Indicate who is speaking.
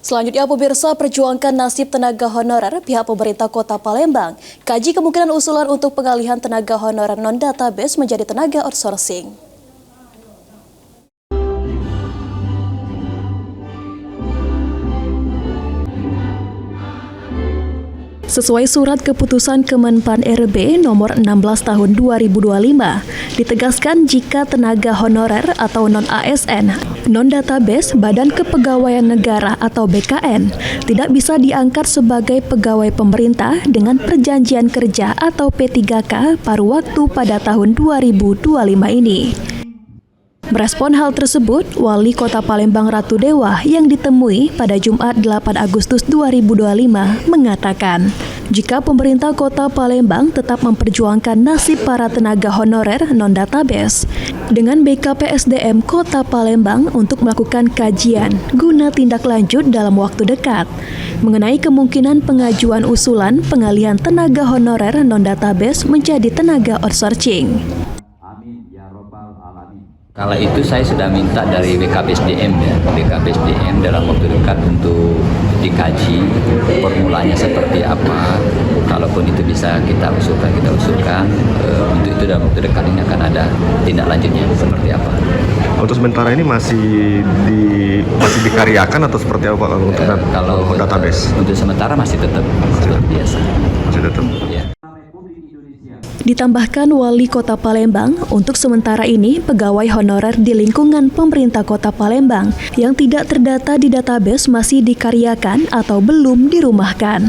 Speaker 1: Selanjutnya, pemirsa, perjuangkan nasib tenaga honorer pihak pemerintah Kota Palembang. Kaji kemungkinan usulan untuk pengalihan tenaga honorer non-database menjadi tenaga outsourcing. Sesuai surat keputusan Kemenpan RB nomor 16 tahun 2025, ditegaskan jika tenaga honorer atau non-ASN, non-database Badan Kepegawaian Negara atau BKN tidak bisa diangkat sebagai pegawai pemerintah dengan perjanjian kerja atau P3K paruh waktu pada tahun 2025 ini. Merespon hal tersebut, Wali Kota Palembang Ratu Dewa yang ditemui pada Jumat 8 Agustus 2025 mengatakan, jika pemerintah Kota Palembang tetap memperjuangkan nasib para tenaga honorer non-database, dengan BKPSDM Kota Palembang untuk melakukan kajian guna tindak lanjut dalam waktu dekat mengenai kemungkinan pengajuan usulan pengalihan tenaga honorer non-database menjadi tenaga outsourcing.
Speaker 2: Kala itu saya sudah minta dari BKPSDM BKPSDM dalam waktu dekat untuk dikaji formulanya seperti apa. Kalaupun itu bisa kita usulkan, untuk itu dalam waktu dekat ini akan ada tindak lanjutnya seperti apa.
Speaker 3: Untuk sementara ini masih dikaryakan atau seperti apa kalau untuk database?
Speaker 2: Untuk sementara masih tetap seperti biasa.
Speaker 3: Masih tetap.
Speaker 2: Ya.
Speaker 1: Ditambahkan Wali Kota Palembang, untuk sementara ini pegawai honorer di lingkungan pemerintah Kota Palembang yang tidak terdata di database masih dikaryakan atau belum dirumahkan.